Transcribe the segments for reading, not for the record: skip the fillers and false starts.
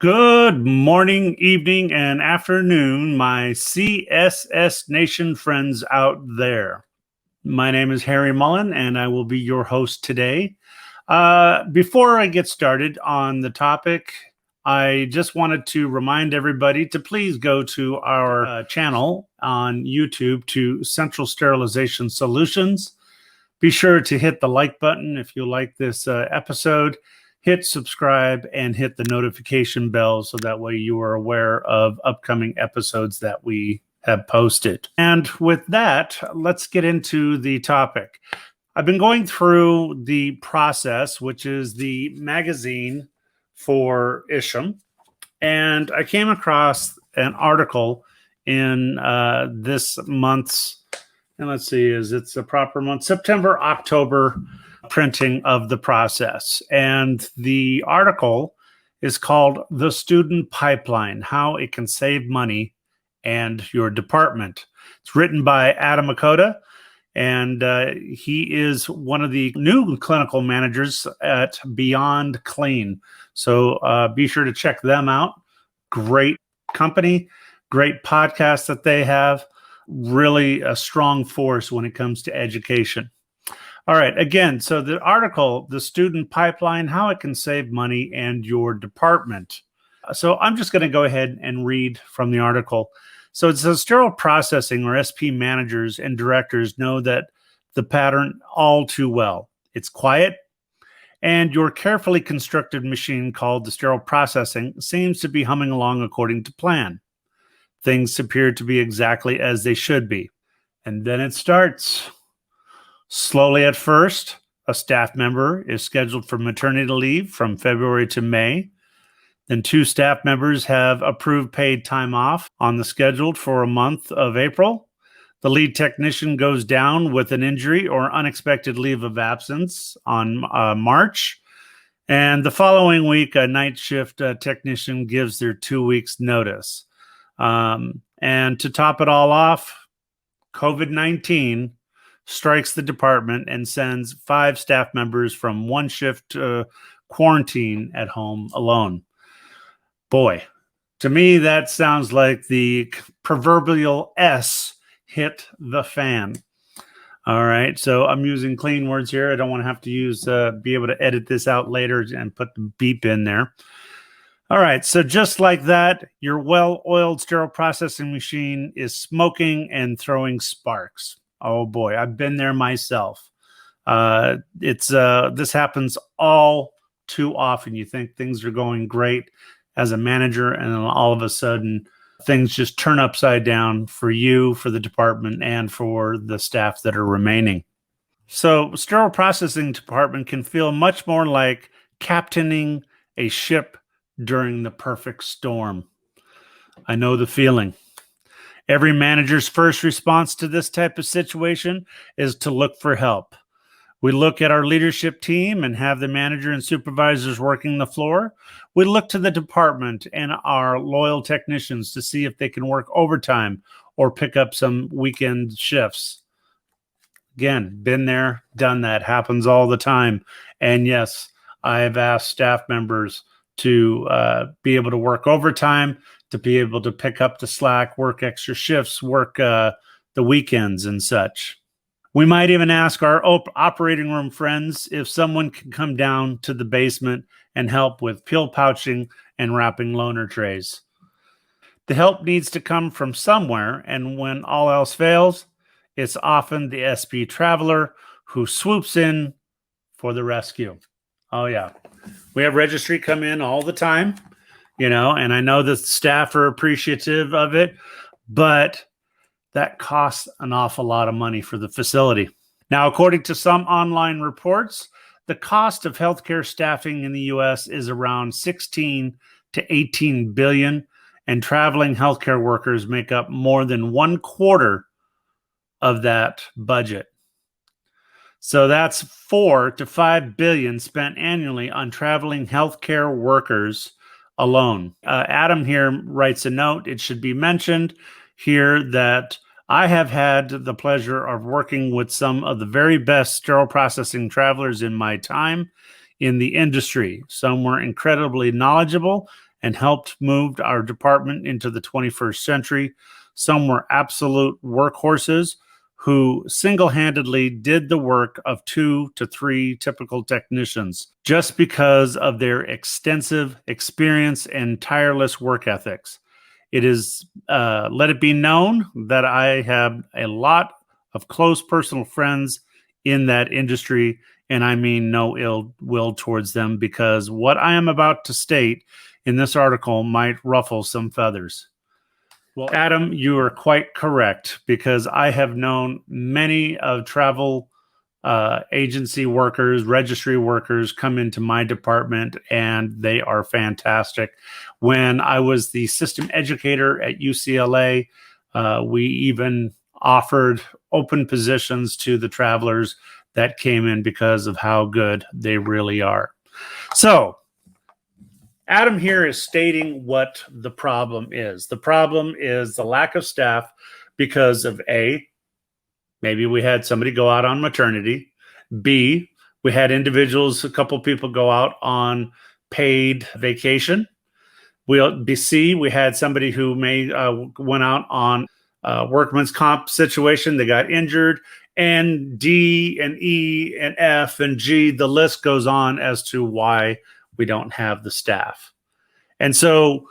Good morning, evening, and afternoon, my CSS Nation friends out there. My name is Harry Mullen, and I will be your host today. Before I get started on the topic, I just wanted to remind everybody to please go to our channel on YouTube to Central Sterilization Solutions. Be sure to hit the like button if you like this episode. Hit subscribe and hit the notification bell so that way you are aware of upcoming episodes that we have posted. And with that, let's get into the topic. I've been going through the process, which is the magazine for Isham, and I came across an article in this month's, and let's see, is it's a proper month, September, October printing of the process. And the article is called The Student Pipeline, How It Can Save Money and Your Department. It's written by Adam Makota, and he is one of the new clinical managers at Beyond Clean. So be sure to check them out. Great company, great podcast that they have, really a strong force when it comes to education. All right, again, so the article, The Student Pipeline, How It Can Save Money and Your Department. So I'm just going to go ahead and read from the article. So it says sterile processing or SP managers and directors know that the pattern all too well. It's quiet, and your carefully constructed machine called the sterile processing seems to be humming along according to plan. Things appear to be exactly as they should be. And then it starts. Slowly at first, a staff member is scheduled for maternity leave from February to May. Then 2 staff members have approved paid time off on the schedule for a month of April. The lead technician goes down with an injury or unexpected leave of absence on March. And the following week, a night shift technician gives their 2 weeks notice. And to top it all off, COVID-19 strikes the department and sends 5 staff members from one shift to quarantine at home alone. Boy, to me, that sounds like the proverbial S hit the fan. All right, so I'm using clean words here. I don't want to have to use, be able to edit this out later and put the beep in there. All right, so just like that, your well-oiled sterile processing machine is smoking and throwing sparks. Oh boy, I've been there myself. This happens all too often. You think things are going great as a manager, and then all of a sudden things just turn upside down for you, for the department, and for the staff that are remaining. So sterile processing department can feel much more like captaining a ship during the perfect storm. I know the feeling. Every manager's first response to this type of situation is to look for help. We look at our leadership team and have the manager and supervisors working the floor. We look to the department and our loyal technicians to see if they can work overtime or pick up some weekend shifts. Again, been there, done that, happens all the time. And yes, I have asked staff members to be able to work overtime, to be able to pick up the slack, work extra shifts, work the weekends and such. We might even ask our operating room friends if someone can come down to the basement and help with pill pouching and wrapping loaner trays. The help needs to come from somewhere, and when all else fails, it's often the SP traveler who swoops in for the rescue. Oh yeah, we have registry come in all the time. And I know the staff are appreciative of it, but that costs an awful lot of money for the facility. Now, according to some online reports, the cost of healthcare staffing in the U.S. is around 16 to 18 billion, and traveling healthcare workers make up more than 1/4 of that budget. So that's 4 to 5 billion spent annually on traveling healthcare workers alone. Adam here writes a note. It should be mentioned here that I have had the pleasure of working with some of the very best sterile processing travelers in my time. in the industry. Some were incredibly knowledgeable and helped move our department into the 21st century. Some were absolute workhorses who single-handedly did the work of 2 to 3 typical technicians just because of their extensive experience and tireless work ethics. It is, let it be known that I have a lot of close personal friends in that industry, and I mean no ill will towards them, because what I am about to state in this article might ruffle some feathers. Well, Adam, you are quite correct, because I have known many of travel agency workers, registry workers come into my department, and they are fantastic. When I was the system educator at UCLA, we even offered open positions to the travelers that came in because of how good they really are. So, Adam here is stating what the problem is. The problem is the lack of staff because of A, maybe we had somebody go out on maternity. B, we had individuals, a couple people go out on paid vacation. C, we had somebody who went out on workman's comp situation. They got injured. And D and E and F and G, the list goes on as to why we don't have the staff. And so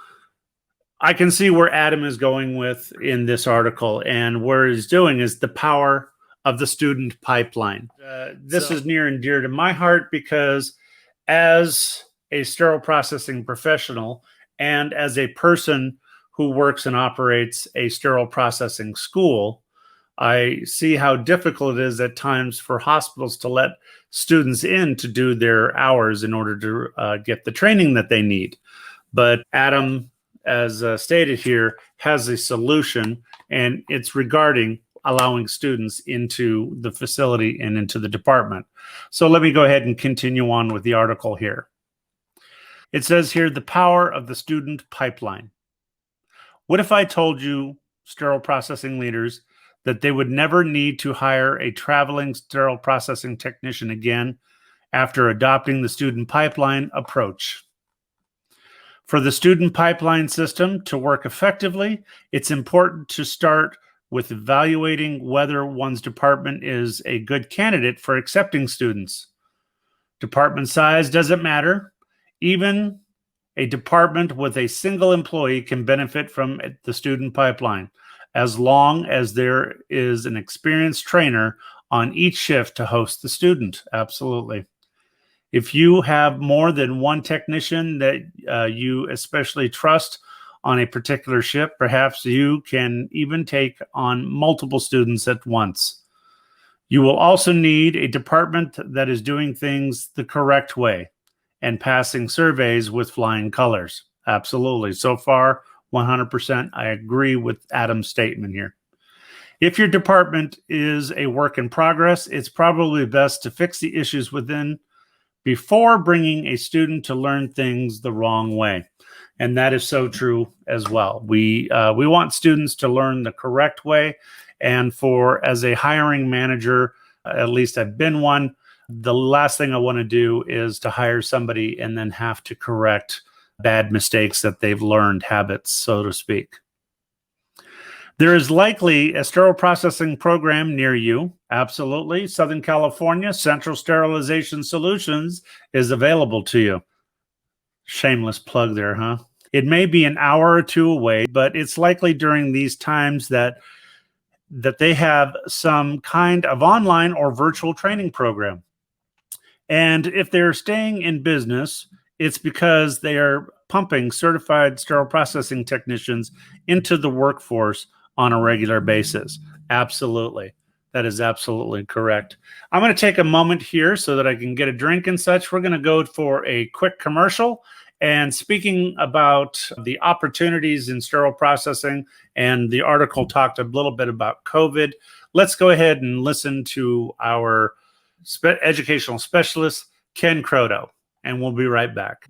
I can see where Adam is going with in this article, and where he's doing is the power of the student pipeline. This is near and dear to my heart, because as a sterile processing professional and as a person who works and operates a sterile processing school, I see how difficult it is at times for hospitals to let students in to do their hours in order to get the training that they need. But Adam, as stated here, has a solution, and it's regarding allowing students into the facility and into the department. So let me go ahead and continue on with the article here. It says here, the power of the student pipeline. What if I told you, sterile processing leaders, that they would never need to hire a traveling sterile processing technician again after adopting the student pipeline approach? For the student pipeline system to work effectively, it's important to start with evaluating whether one's department is a good candidate for accepting students. Department size doesn't matter. Even a department with a single employee can benefit from the student pipeline, as long as there is an experienced trainer on each shift to host the student. Absolutely. If you have more than one technician that you especially trust on a particular shift, perhaps you can even take on multiple students at once. You will also need a department that is doing things the correct way and passing surveys with flying colors. Absolutely. So far, 100%, I agree with Adam's statement here. If your department is a work in progress, it's probably best to fix the issues within before bringing a student to learn things the wrong way. And that is so true as well. We want students to learn the correct way. And as a hiring manager, at least I've been one, the last thing I want to do is to hire somebody and then have to correct bad mistakes that they've learned, habits, so to speak. There is likely a sterile processing program near you. Absolutely. Southern California Central Sterilization Solutions is available to you. Shameless plug there, huh? It may be an hour or two away, but it's likely during these times that they have some kind of online or virtual training program. And if they're staying in business, it's because they are pumping certified sterile processing technicians into the workforce on a regular basis. Absolutely. That is absolutely correct. I'm going to take a moment here so that I can get a drink and such. We're going to go for a quick commercial. And speaking about the opportunities in sterile processing, and the article talked a little bit about COVID, let's go ahead and listen to our educational specialist, Ken Croto, and we'll be right back.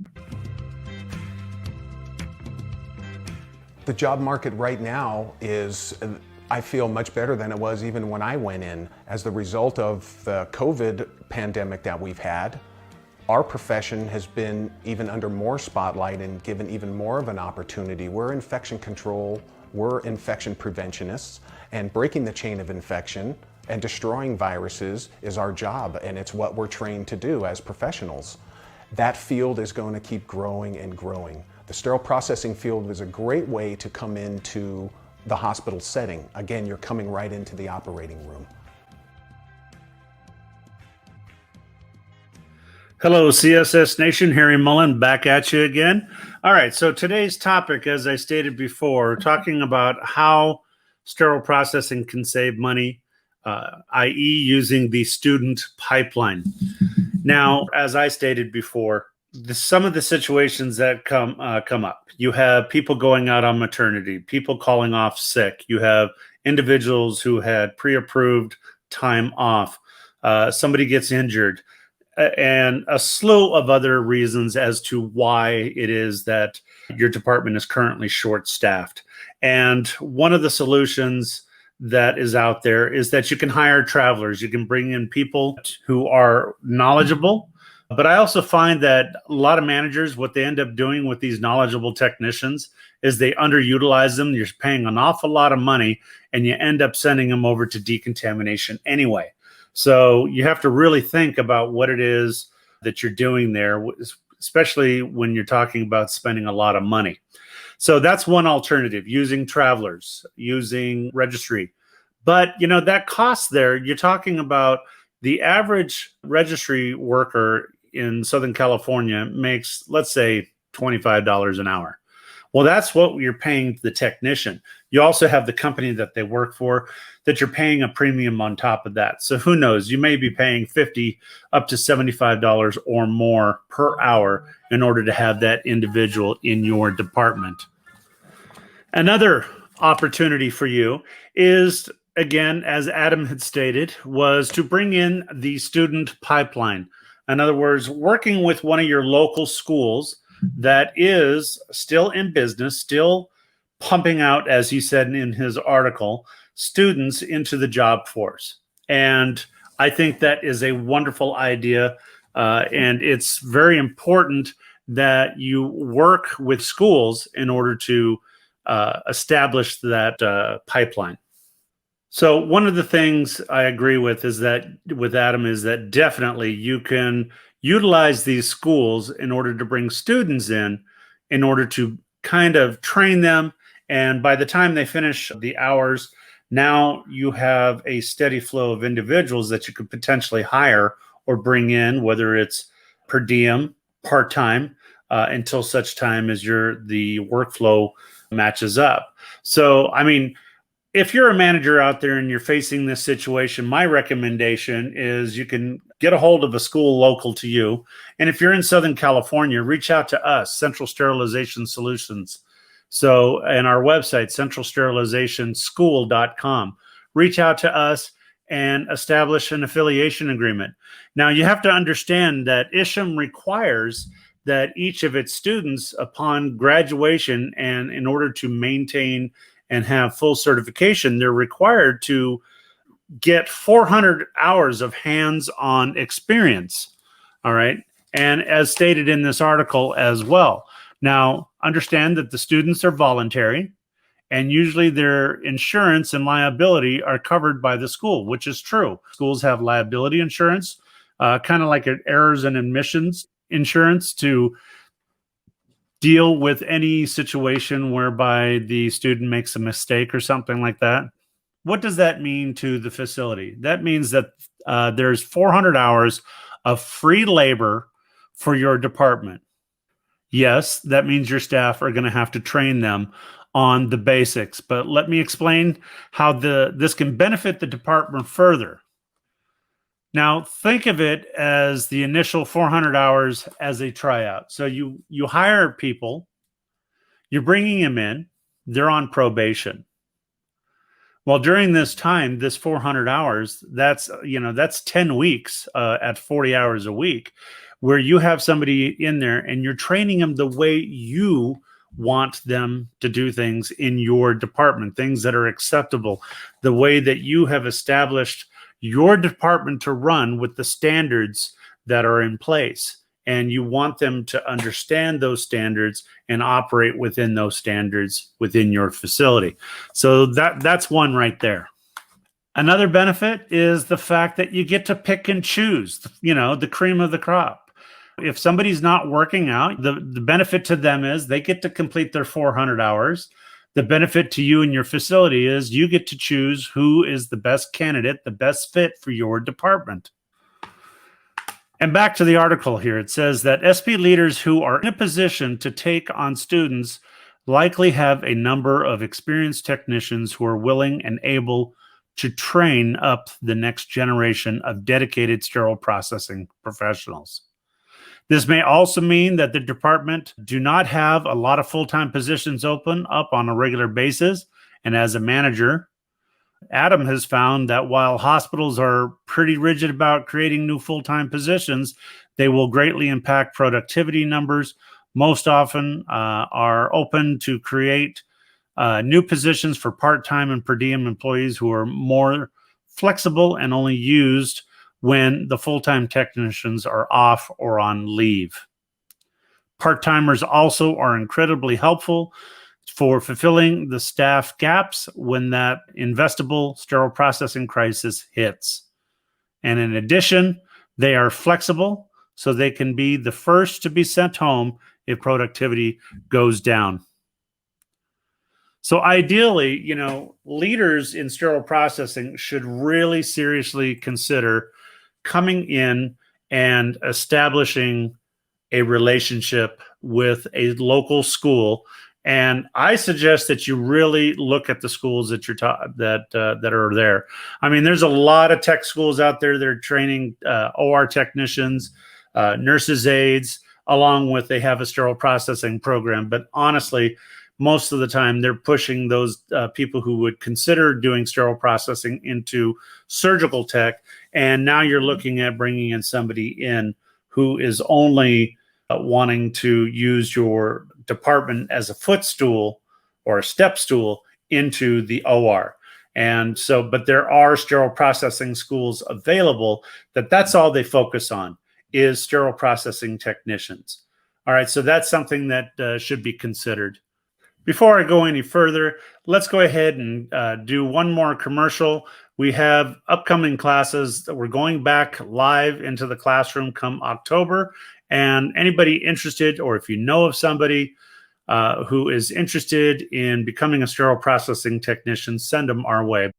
The job market right now is, I feel, much better than it was even when I went in. As the result of the COVID pandemic that we've had, Our profession has been even under more spotlight and given even more of an opportunity. We're infection control, we're infection preventionists, and breaking the chain of infection and destroying viruses is our job, and it's what we're trained to do as professionals. That field is going to keep growing and growing. The sterile processing field is a great way to come into the hospital setting. Again, you're coming right into the operating room. Hello, CSS Nation. Harry Mullen back at you again. All right, so today's topic, as I stated before, talking about how sterile processing can save money, i.e. using the student pipeline. Now, as I stated before, some of the situations that come up, you have people going out on maternity, people calling off sick, you have individuals who had pre-approved time off, somebody gets injured, and a slew of other reasons as to why it is that your department is currently short-staffed. And one of the solutions that is out there is that you can hire travelers. You can bring in people who are knowledgeable. But I also find that a lot of managers, what they end up doing with these knowledgeable technicians is they underutilize them. You're paying an awful lot of money, and you end up sending them over to decontamination anyway. So you have to really think about what it is that you're doing there, especially when you're talking about spending a lot of money. So that's one alternative, using travelers, using registry. But, you know, that cost there, you're talking about the average registry worker in Southern California makes, let's say, $25 an hour. Well, that's what you're paying the technician. You also have the company that they work for that you're paying a premium on top of that. So who knows, you may be paying $50 up to $75 or more per hour in order to have that individual in your department. Another opportunity for you is, again, as Adam had stated, was to bring in the student pipeline. In other words, working with one of your local schools that is still in business, still pumping out, as he said in his article, students into the job force. And I think that is a wonderful idea. And it's very important that you work with schools in order to establish that pipeline. So one of the things I agree with is that with Adam is that definitely you can utilize these schools in order to bring students in order to kind of train them. And by the time they finish the hours, now you have a steady flow of individuals that you could potentially hire or bring in, whether it's per diem, part-time, until such time as the workflow matches up. So, I mean, if you're a manager out there and you're facing this situation, my recommendation is you can get a hold of a school local to you. And if you're in Southern California, reach out to us, Central Sterilization Solutions. So, and our website, centralsterilizationschool.com. Reach out to us and establish an affiliation agreement. Now, you have to understand that ISHM requires that each of its students, upon graduation and in order to maintain and have full certification, they're required to get 400 hours of hands-on experience. All right. And as stated in this article as well. Now, understand that the students are voluntary, and usually their insurance and liability are covered by the school, which is true. Schools have liability insurance, kind of like an errors and admissions insurance to deal with any situation whereby the student makes a mistake or something like that. What does that mean to the facility? That means that there's 400 hours of free labor for your department. Yes, that means your staff are going to have to train them on the basics, but let me explain how this can benefit the department further. Now, think of it as the initial 400 hours as a tryout. So you hire people, you're bringing them in, they're on probation. Well, during this time, this 400 hours, that's 10 weeks at 40 hours a week, where you have somebody in there and you're training them the way you want them to do things in your department, things that are acceptable, the way that you have established your department to run with the standards that are in place. and you want them to understand those standards and operate within those standards within your facility. So that's one right there. Another benefit is the fact that you get to pick and choose, the cream of the crop. If somebody's not working out, the benefit to them is they get to complete their 400 hours. The benefit to you and your facility is you get to choose who is the best candidate, the best fit for your department. And back to the article here, it says that SP leaders who are in a position to take on students likely have a number of experienced technicians who are willing and able to train up the next generation of dedicated sterile processing professionals. This may also mean that the department do not have a lot of full-time positions open up on a regular basis. And as a manager, Adam has found that while hospitals are pretty rigid about creating new full-time positions, they will greatly impact productivity numbers. Most often are open to create new positions for part-time and per diem employees who are more flexible and only used when the full-time technicians are off or on leave. Part-timers also are incredibly helpful for fulfilling the staff gaps when that investable sterile processing crisis hits. And in addition, they are flexible, so they can be the first to be sent home if productivity goes down. So ideally, leaders in sterile processing should really seriously consider coming in and establishing a relationship with a local school. And I suggest that you really look at the schools that that are there. I mean, there's a lot of tech schools out there that are training OR technicians, nurses' aides, along with they have a sterile processing program. But honestly, most of the time they're pushing those people who would consider doing sterile processing into surgical tech. And now you're looking at bringing in somebody in who is only wanting to use your department as a footstool or a step stool into the OR. And so, but there are sterile processing schools available that's all they focus on is sterile processing technicians. All right, so that's something that should be considered. Before I go any further, let's go ahead and do one more commercial. We have upcoming classes that we're going back live into the classroom come October. And anybody interested, or if you know of somebody who is interested in becoming a sterile processing technician, send them our way.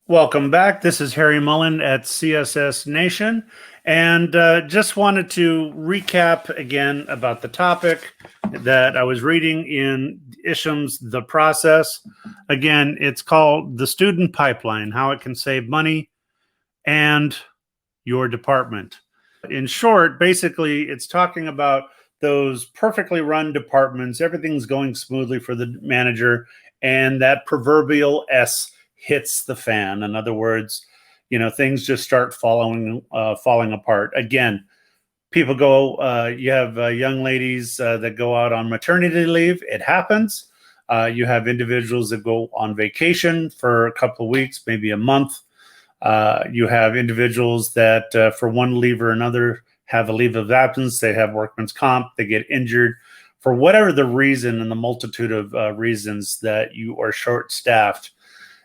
Welcome back. This is Harry Mullen at CSS Nation, and just wanted to recap again about the topic that I was reading in Isham's The Process. Again, it's called The Student Pipeline, How It Can Save Money and Your Department. In short, basically, it's talking about those perfectly run departments, everything's going smoothly for the manager, and that proverbial S hits the fan. In other words, things just start falling apart. Again, People go, you have young ladies that go out on maternity leave. It happens. You have individuals that go on vacation for a couple of weeks, maybe a month. You have individuals that for one leave or another have a leave of absence. They have workman's comp. They get injured. For whatever the reason and the multitude of reasons that you are short-staffed,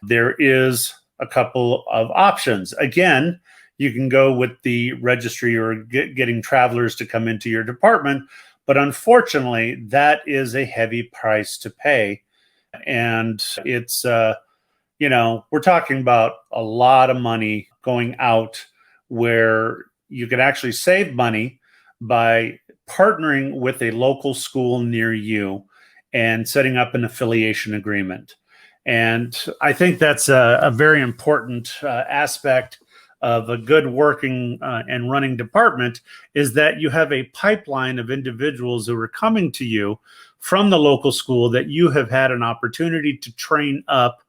there is a couple of options. Again, you can go with the registry or getting travelers to come into your department, but unfortunately, that is a heavy price to pay. And it's, we're talking about a lot of money going out where you can actually save money by partnering with a local school near you and setting up an affiliation agreement. And I think that's a very important aspect of a good working and running department, is that you have a pipeline of individuals who are coming to you from the local school that you have had an opportunity to train up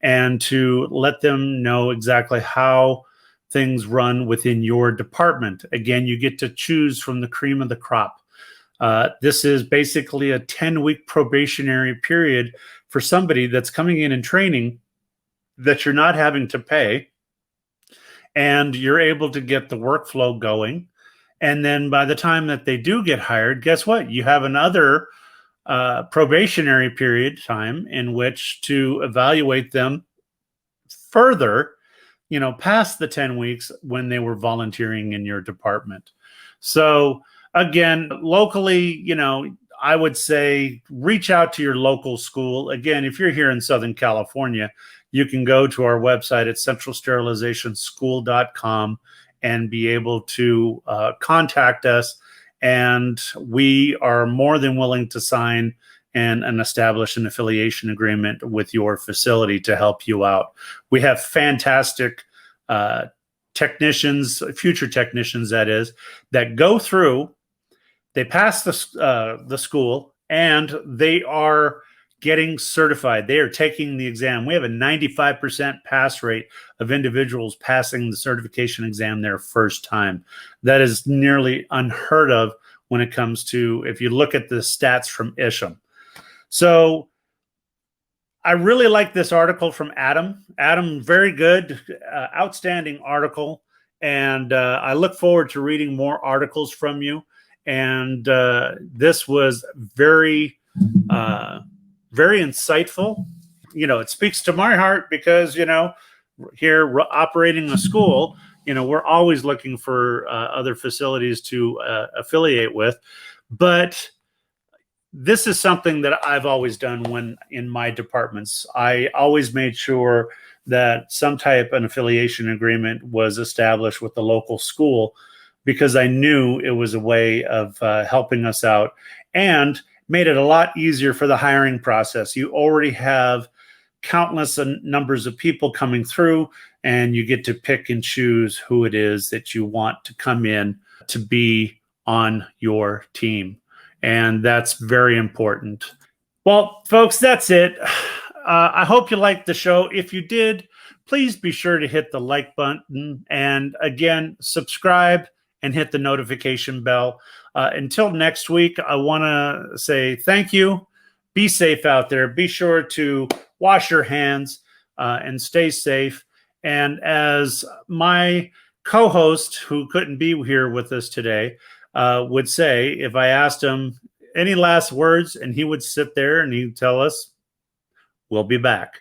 and to let them know exactly how things run within your department. Again, you get to choose from the cream of the crop. This is basically a 10-week probationary period for somebody that's coming in and training that you're not having to pay, and you're able to get the workflow going. And then by the time that they do get hired, guess what? You have another probationary period time in which to evaluate them further, past the 10 weeks when they were volunteering in your department. So again, locally, I would say reach out to your local school. Again, if you're here in Southern California, you can go to our website at centralsterilizationschool.com and be able to contact us. And we are more than willing to sign and establish an affiliation agreement with your facility to help you out. We have fantastic technicians, future technicians, that is, that go through, they pass the school, and they are getting certified. They are taking the exam. We have a 95% pass rate of individuals passing the certification exam their first time. That is nearly unheard of when it comes to, if you look at the stats from Isham. So I really like this article from Adam. Adam, very good, outstanding article. And I look forward to reading more articles from you. And this was very, very insightful. It speaks to my heart because, here operating a school, we're always looking for other facilities to affiliate with. But this is something that I've always done when in my departments. I always made sure that some type of an affiliation agreement was established with the local school, because I knew it was a way of helping us out and made it a lot easier for the hiring process. You already have countless numbers of people coming through, and you get to pick and choose who it is that you want to come in to be on your team. And that's very important. Well, folks, that's it. I hope you liked the show. If you did, please be sure to hit the like button. And again, subscribe and hit the notification bell. Until next week, I want to say thank you. Be safe out there. Be sure to wash your hands and stay safe. And as my co-host, who couldn't be here with us today, would say, if I asked him any last words, and he would sit there and he'd tell us, we'll be back.